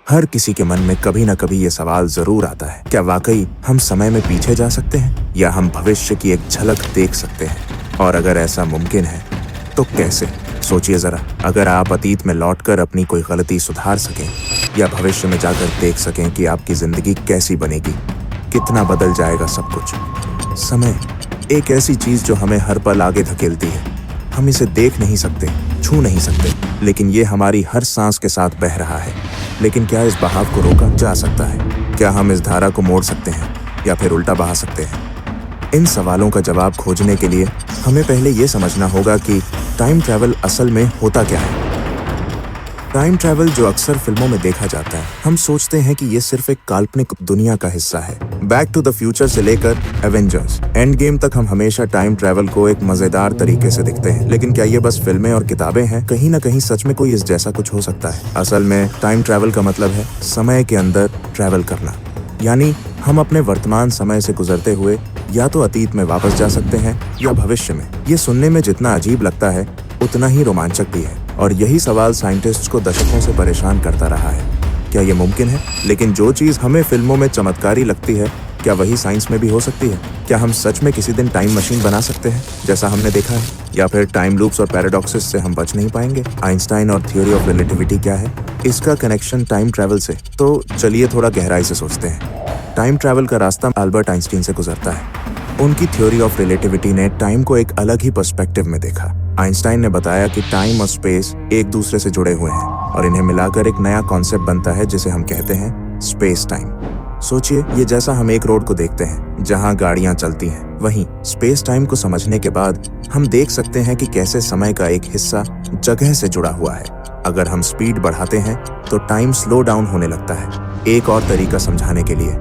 हर किसी के मन में कभी न कभी ये सवाल जरूर आता है, क्या वाकई हम समय में पीछे जा सकते हैं या हम भविष्य की एक झलक देख सकते हैं? और अगर ऐसा मुमकिन है तो कैसे? सोचिए जरा, अगर आप अतीत में लौटकर अपनी कोई गलती सुधार सकें या भविष्य में जाकर देख सकें कि आपकी जिंदगी कैसी बनेगी, कितना बदल जाएगा सब कुछ। समय एक ऐसी चीज जो हमें हर पल आगे धकेलती है। हम इसे देख नहीं सकते, छू नहीं सकते, लेकिन ये हमारी हर सांस के साथ बह रहा है। लेकिन क्या इस बहाव को रोका जा सकता है? क्या हम इस धारा को मोड़ सकते हैं या फिर उल्टा बहा सकते हैं? इन सवालों का जवाब खोजने के लिए हमें पहले ये समझना होगा कि टाइम ट्रैवल असल में होता क्या है। टाइम ट्रैवल जो अक्सर फिल्मों में देखा जाता है, हम सोचते हैं कि ये सिर्फ एक काल्पनिक दुनिया का हिस्सा है। बैक टू द फ्यूचर से लेकर एवेंजर्स एंड गेम तक हम हमेशा टाइम ट्रैवल को एक मजेदार तरीके से देखते हैं। लेकिन क्या ये बस फिल्में और किताबें हैं? कहीं ना कहीं सच में कोई इस जैसा कुछ हो सकता है। असल में टाइम ट्रैवल का मतलब है समय के अंदर ट्रैवल करना, यानी हम अपने वर्तमान समय से गुजरते हुए या तो अतीत में वापस जा सकते हैं या भविष्य में। ये सुनने में जितना अजीब लगता है उतना ही रोमांचक भी है, और यही सवाल साइंटिस्ट्स को दशकों से परेशान करता रहा है। क्या ये मुमकिन है? लेकिन जो चीज हमें फिल्मों में चमत्कारी लगती है, क्या वही साइंस में भी हो सकती है? क्या हम सच में किसी दिन टाइम मशीन बना सकते हैं जैसा हमने देखा है, या फिर टाइम लूप्स और पैराडॉक्सेस से हम बच नहीं पाएंगे? आइंस्टाइन और थ्योरी ऑफ रिलेटिविटी क्या है, इसका कनेक्शन टाइम ट्रैवल से? तो चलिए थोड़ा गहराई से सोचते हैं। टाइम ट्रैवल का रास्ता अल्बर्ट आइंस्टीन से गुजरता है। उनकी थ्योरी ऑफ रिलेटिविटी ने टाइम को एक अलग ही पर्सपेक्टिव में देखा। आइंस्टाइन ने बताया कि टाइम और स्पेस एक दूसरे से जुड़े हुए हैं और इन्हें मिलाकर एक नया कॉन्सेप्ट बनता है जिसे हम कहते हैं स्पेस टाइम। सोचिए, ये जैसा हम एक रोड को देखते हैं जहां गाड़ियां चलती हैं, वहीं स्पेस टाइम को समझने के बाद हम देख सकते हैं कि कैसे समय का एक हिस्सा जगह से जुड़ा हुआ है। अगर हम स्पीड बढ़ाते हैं तो टाइम स्लो डाउन होने लगता है। एक और तरीका समझाने के लिए,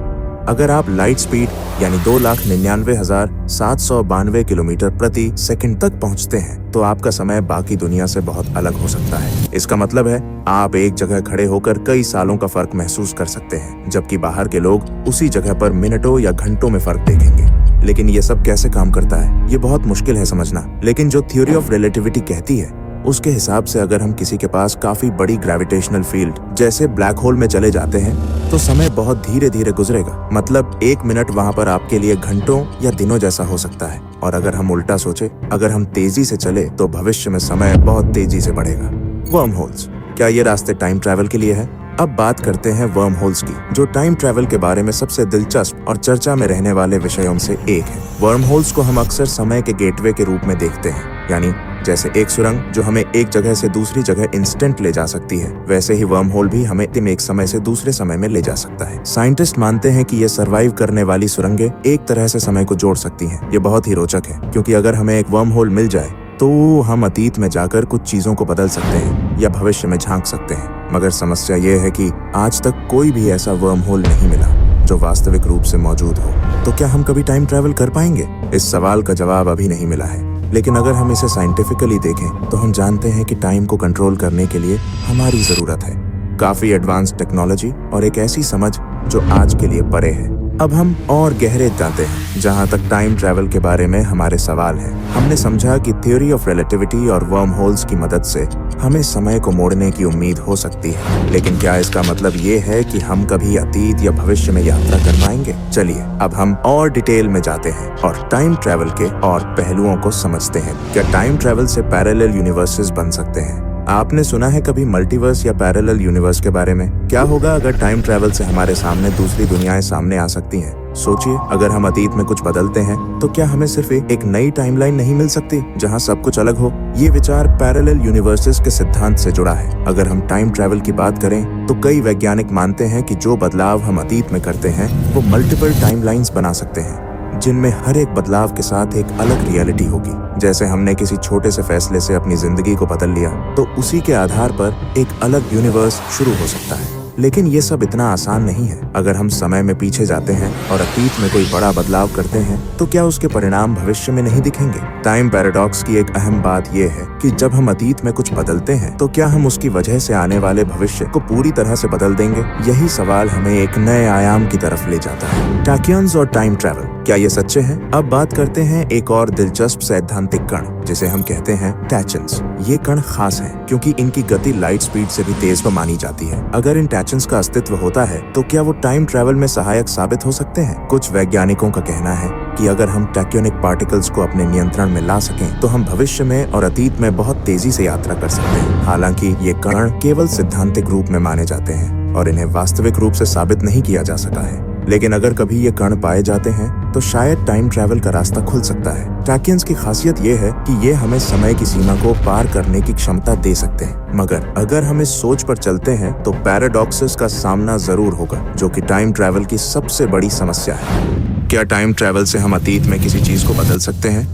अगर आप लाइट स्पीड यानी 2,99,792 किलोमीटर प्रति सेकंड तक पहुंचते हैं तो आपका समय बाकी दुनिया से बहुत अलग हो सकता है। इसका मतलब है आप एक जगह खड़े होकर कई सालों का फर्क महसूस कर सकते हैं, जबकि बाहर के लोग उसी जगह पर मिनटों या घंटों में फर्क देखेंगे। लेकिन ये सब कैसे काम करता है, ये बहुत मुश्किल है समझना। लेकिन जो थ्योरी ऑफ रिलेटिविटी कहती है उसके हिसाब से अगर हम किसी के पास काफी बड़ी ग्रेविटेशनल फील्ड जैसे ब्लैक होल में चले जाते हैं तो समय बहुत धीरे धीरे गुजरेगा। मतलब एक मिनट वहां पर आपके लिए घंटों या दिनों जैसा हो सकता है। और अगर हम उल्टा सोचे, अगर हम तेजी से चले तो भविष्य में समय बहुत तेजी से बढ़ेगा। वर्म होल्स, क्या ये रास्ते टाइम ट्रैवल के लिए है? अब बात करते हैं वर्म होल्स की, जो टाइम ट्रैवल के बारे में सबसे दिलचस्प और चर्चा में रहने वाले विषयों से एक है। वर्म होल्स को हम अक्सर समय के गेटवे के रूप में देखते हैं, यानी जैसे एक सुरंग जो हमें एक जगह से दूसरी जगह इंस्टेंट ले जा सकती है, वैसे ही वर्म होल भी हमें एक समय से दूसरे समय में ले जा सकता है। साइंटिस्ट मानते हैं कि ये सर्वाइव करने वाली सुरंगें एक तरह से समय को जोड़ सकती हैं। ये बहुत ही रोचक है, क्योंकि अगर हमें एक वर्म होल मिल जाए तो हम अतीत में जाकर कुछ चीजों को बदल सकते हैं या भविष्य में झांक सकते हैं। मगर समस्या ये है कि आज तक कोई भी ऐसा वर्म होल नहीं मिला जो वास्तविक रूप से मौजूद हो। तो क्या हम कभी टाइम ट्रैवल कर पाएंगे? इस सवाल का जवाब अभी नहीं मिला है, लेकिन अगर हम इसे साइंटिफिकली देखें तो हम जानते हैं कि टाइम को कंट्रोल करने के लिए हमारी जरूरत है काफी एडवांस टेक्नोलॉजी और एक ऐसी समझ जो आज के लिए परे है। अब हम और गहरे जाते हैं जहां तक टाइम ट्रैवल के बारे में हमारे सवाल हैं। हमने समझा कि थ्योरी ऑफ रिलेटिविटी और वर्म होल्स की मदद से हमें समय को मोड़ने की उम्मीद हो सकती है, लेकिन क्या इसका मतलब ये है कि हम कभी अतीत या भविष्य में यात्रा कर पाएंगे? चलिए अब हम और डिटेल में जाते हैं और टाइम ट्रैवल के और पहलुओं को समझते हैं। क्या टाइम ट्रैवल से पैरेलल यूनिवर्सेस बन सकते हैं? आपने सुना है कभी मल्टीवर्स या पैरेलल यूनिवर्स के बारे में? क्या होगा अगर टाइम ट्रैवल से हमारे सामने दूसरी दुनियाएं सामने आ सकती हैं? सोचिए, अगर हम अतीत में कुछ बदलते हैं तो क्या हमें सिर्फ एक नई टाइमलाइन नहीं मिल सकती जहां सब कुछ अलग हो? ये विचार पैरेलल यूनिवर्सेस के सिद्धांत से जुड़ा है। अगर हम टाइम ट्रैवल की बात करें तो कई वैज्ञानिक मानते हैं कि जो बदलाव हम अतीत में करते हैं वो मल्टीपल टाइमलाइंस बना सकते हैं, जिनमें हर एक बदलाव के साथ एक अलग रियलिटी होगी। जैसे हमने किसी छोटे से फैसले से अपनी जिंदगी को बदल लिया तो उसी के आधार पर एक अलग यूनिवर्स शुरू हो सकता है। लेकिन ये सब इतना आसान नहीं है। अगर हम समय में पीछे जाते हैं और अतीत में कोई बड़ा बदलाव करते हैं तो क्या उसके परिणाम भविष्य में नहीं दिखेंगे? टाइम पैराडॉक्स की एक अहम बात यह है कि जब हम अतीत में कुछ बदलते हैं तो क्या हम उसकी वजह से आने वाले भविष्य को पूरी तरह से बदल देंगे? यही सवाल हमें एक नए आयाम की तरफ ले जाता है, टैकियंस और टाइम ट्रैवल। क्या ये सच्चे हैं? अब बात करते हैं एक और दिलचस्प सैद्धांतिक कण जिसे हम कहते हैं टैचन्स। ये कण खास हैं क्योंकि इनकी गति लाइट स्पीड से भी तेज मानी जाती है। अगर इन टैचन्स का अस्तित्व होता है तो क्या वो टाइम ट्रैवल में सहायक साबित हो सकते हैं? कुछ वैज्ञानिकों का कहना है कि अगर हम टैक्योनिक पार्टिकल्स को अपने नियंत्रण में ला सकें तो हम भविष्य में और अतीत में बहुत तेजी से यात्रा कर सकते हैं। हालांकि ये कण केवल सैद्धांतिक रूप में माने जाते हैं और इन्हें वास्तविक रूप से साबित नहीं किया जा सका है। लेकिन अगर कभी ये कण पाए जाते हैं तो शायद टाइम ट्रैवल का रास्ता खुल सकता है। टैकियंस की खासियत ये है कि ये हमें समय की सीमा को पार करने की क्षमता दे सकते हैं, मगर अगर हम इस सोच पर चलते हैं तो पैराडॉक्सेस का सामना जरूर होगा, जो कि टाइम ट्रैवल की सबसे बड़ी समस्या है। क्या टाइम ट्रैवल से हम अतीत में किसी चीज को बदल सकते हैं?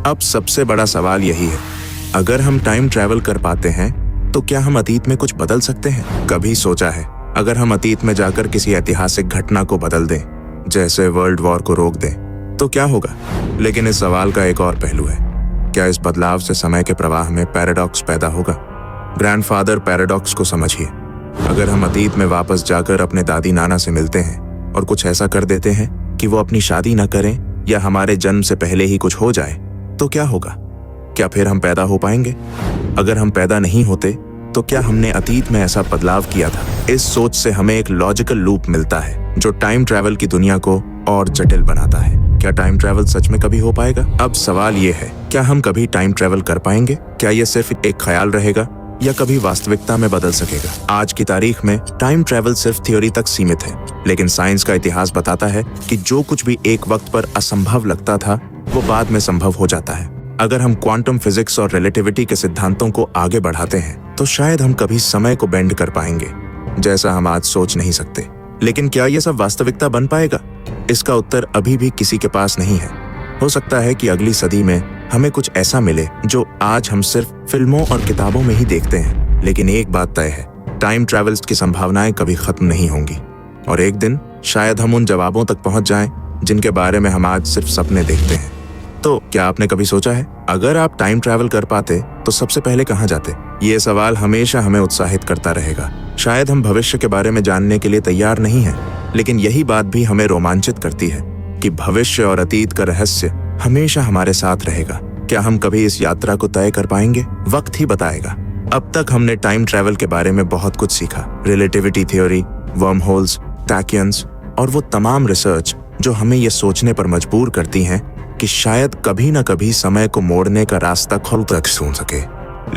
अब सबसे बड़ा सवाल यही है, अगर हम टाइम ट्रैवल कर पाते हैं तो क्या हम अतीत में कुछ बदल सकते हैं? कभी सोचा है अगर हम अतीत में जाकर किसी ऐतिहासिक घटना को बदल दें, जैसे वर्ल्ड वॉर को रोक दें, तो क्या होगा? लेकिन इस सवाल का एक और पहलू है, क्या इस बदलाव से समय के प्रवाह में पैराडॉक्स पैदा होगा? ग्रैंडफादर पैराडॉक्स को समझिए। अगर हम अतीत में वापस जाकर अपने दादी नाना से मिलते हैं और कुछ ऐसा कर देते हैं कि वो अपनी शादी न करें या हमारे जन्म से पहले ही कुछ हो जाए, तो क्या होगा? क्या फिर हम पैदा हो पाएंगे? अगर हम पैदा नहीं होते तो क्या हमने अतीत में ऐसा बदलाव किया था? इस सोच से हमें एक लॉजिकल लूप मिलता है जो टाइम ट्रैवल की दुनिया को और जटिल बनाता है। क्या टाइम ट्रैवल सच में कभी हो पाएगा? अब सवाल ये है, क्या हम कभी टाइम ट्रैवल कर पाएंगे? क्या ये सिर्फ एक ख्याल रहेगा या कभी वास्तविकता में बदल सकेगा? आज की तारीख में टाइम ट्रैवल सिर्फ थ्योरी तक सीमित है, लेकिन साइंस का इतिहास बताता है कि जो कुछ भी एक वक्त पर असंभव लगता था वो बाद में संभव हो जाता है। अगर हम क्वांटम फिजिक्स और रिलेटिविटी के सिद्धांतों को आगे बढ़ाते हैं तो शायद हम कभी समय को बेंड कर पाएंगे, जैसा हम आज सोच नहीं सकते। लेकिन क्या ये सब वास्तविकता बन पाएगा? इसका उत्तर अभी भी किसी के पास नहीं है। हो सकता है कि अगली सदी में हमें कुछ ऐसा मिले जो आज हम सिर्फ फिल्मों और किताबों में ही देखते हैं। लेकिन एक बात तय है, टाइम ट्रैवल्स की संभावनाएं कभी खत्म नहीं होंगी और एक दिन शायद हम उन जवाबों तक पहुंच जाएं जिनके बारे में हम आज सिर्फ सपने देखते हैं। तो क्या आपने कभी सोचा है, अगर आप टाइम ट्रैवल कर पाते तो सबसे पहले कहाँ जाते? ये सवाल हमेशा हमें उत्साहित करता रहेगा। शायद हम भविष्य के बारे में जानने के लिए तैयार नहीं हैं, लेकिन यही बात भी हमें रोमांचित करती है कि भविष्य और अतीत का रहस्य हमेशा हमारे साथ रहेगा। क्या हम कभी इस यात्रा को तय कर पाएंगे? वक्त ही बताएगा। अब तक हमने टाइम ट्रैवल के बारे में बहुत कुछ सीखा, रिलेटिविटी थ्योरी, वर्म होल्स, टैकियंस और वो तमाम रिसर्च जो हमें ये सोचने पर मजबूर करती हैं कि शायद कभी न कभी समय को मोड़ने का रास्ता खुद तक सूझ सके।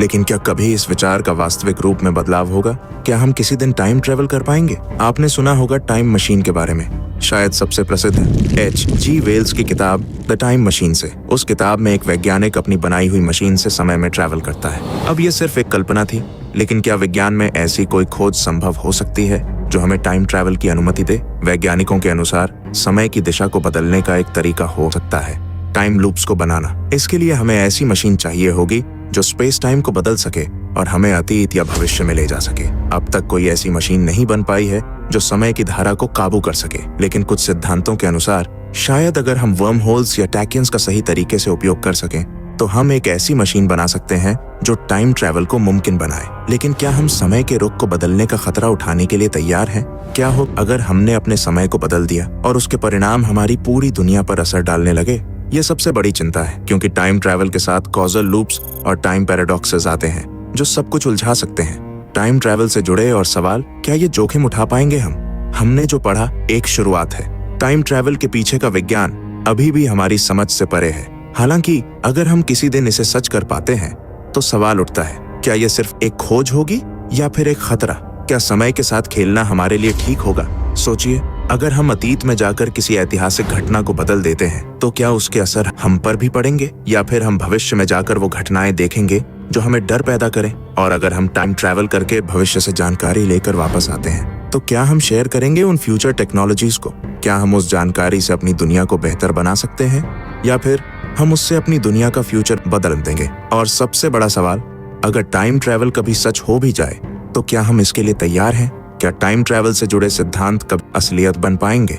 लेकिन क्या कभी इस विचार का वास्तविक रूप में बदलाव होगा? क्या हम किसी दिन टाइम ट्रैवल कर पाएंगे? आपने सुना होगा टाइम मशीन के बारे में। शायद सबसे प्रसिद्ध है H.G. वेल्स की किताब द टाइम मशीन से। उस किताब में एक वैज्ञानिक अपनी बनाई हुई मशीन से समय में ट्रैवल करता है। अब ये सिर्फ एक कल्पना थी, लेकिन क्या विज्ञान में ऐसी कोई खोज संभव हो सकती है जो हमें टाइम ट्रैवल की अनुमति दे? वैज्ञानिकों के अनुसार समय की दिशा को बदलने का एक तरीका हो सकता है टाइम लूप्स को बनाना। इसके लिए हमें ऐसी मशीन चाहिए होगी जो स्पेस टाइम को बदल सके और हमें अतीत या भविष्य में ले जा सके। अब तक कोई ऐसी मशीन नहीं बन पाई है जो समय की धारा को काबू कर सके, लेकिन कुछ सिद्धांतों के अनुसार शायद अगर हम वर्म होल्स या टैकियंस का सही तरीके से उपयोग कर सकें तो हम एक ऐसी मशीन बना सकते हैं जो टाइम ट्रैवल को मुमकिन बनाए। लेकिन क्या हम समय के रुख को बदलने का खतरा उठाने के लिए तैयार हैं? क्या हो अगर हमने अपने समय को बदल दिया और उसके परिणाम हमारी पूरी दुनिया पर असर डालने लगे? ये सबसे बड़ी चिंता है, क्योंकि टाइम ट्रैवल के साथ कॉजल लूप्स और टाइम पैराडॉक्सेस आते हैं जो सब कुछ उलझा सकते हैं। टाइम ट्रैवल से जुड़े और सवाल, क्या ये जोखिम उठा पाएंगे हम? हमने जो पढ़ा एक शुरुआत है। टाइम ट्रैवल के पीछे का विज्ञान अभी भी हमारी समझ से परे है। हालांकि अगर हम किसी दिन इसे सच कर पाते हैं तो सवाल उठता है, क्या यह सिर्फ एक खोज होगी या फिर एक खतरा? क्या समय के साथ खेलना हमारे लिए ठीक होगा? सोचिए, अगर हम अतीत में जाकर किसी ऐतिहासिक घटना को बदल देते हैं तो क्या उसके असर हम पर भी पड़ेंगे, या फिर हम भविष्य में जाकर वो घटनाएं देखेंगे जो हमें डर पैदा करें? और अगर हम टाइम ट्रैवल करके भविष्य से जानकारी लेकर वापस आते हैं तो क्या हम शेयर करेंगे उन फ्यूचर टेक्नोलॉजीज को? क्या हम उस जानकारी से अपनी दुनिया को बेहतर बना सकते हैं, या फिर हम उससे अपनी दुनिया का फ्यूचर बदल देंगे? और सबसे बड़ा सवाल, अगर टाइम ट्रैवल कभी सच हो भी जाए तो क्या हम इसके लिए तैयार हैं? क्या टाइम ट्रैवल से जुड़े सिद्धांत कब असलियत बन पाएंगे?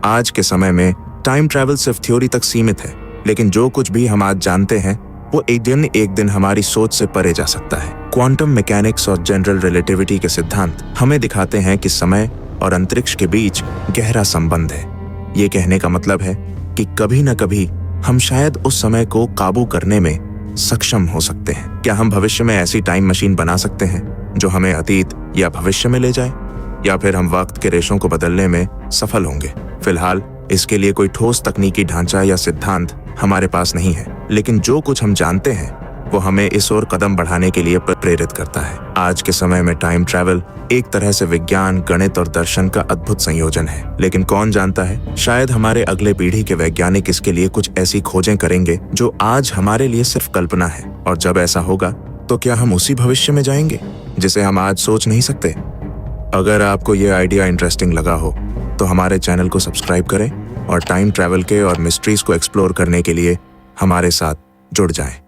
आज के समय में टाइम ट्रैवल सिर्फ थ्योरी तक सीमित है, लेकिन जो कुछ भी हम आज जानते हैं वो एक दिन हमारी सोच से परे जा सकता है। क्वांटम मैकेनिक्स और जनरल रिलेटिविटी के सिद्धांत हमें दिखाते हैं कि समय और अंतरिक्ष के बीच गहरा संबंध है। ये कहने का मतलब है कि कभी न कभी हम शायद उस समय को काबू करने में सक्षम हो सकते हैं। क्या हम भविष्य में ऐसी टाइम मशीन बना सकते हैं जो हमें अतीत या भविष्य में ले जाए, या फिर हम वक्त के रेशों को बदलने में सफल होंगे? फिलहाल इसके लिए कोई ठोस तकनीकी ढांचा या सिद्धांत हमारे पास नहीं है, लेकिन जो कुछ हम जानते हैं वो हमें इस ओर कदम बढ़ाने के लिए प्रेरित करता है। आज के समय में टाइम ट्रैवल एक तरह से विज्ञान, गणित और दर्शन का अद्भुत संयोजन है। लेकिन कौन जानता है, शायद हमारे अगले पीढ़ी के वैज्ञानिक इसके लिए कुछ ऐसी खोजें करेंगे जो आज हमारे लिए सिर्फ कल्पना है। और जब ऐसा होगा तो क्या हम उसी भविष्य में जाएंगे जिसे हम आज सोच नहीं सकते? अगर आपको ये आइडिया इंटरेस्टिंग लगा हो तो हमारे चैनल को सब्सक्राइब करें और टाइम ट्रैवल के और मिस्ट्रीज को एक्सप्लोर करने के लिए हमारे साथ जुड़ जाएं।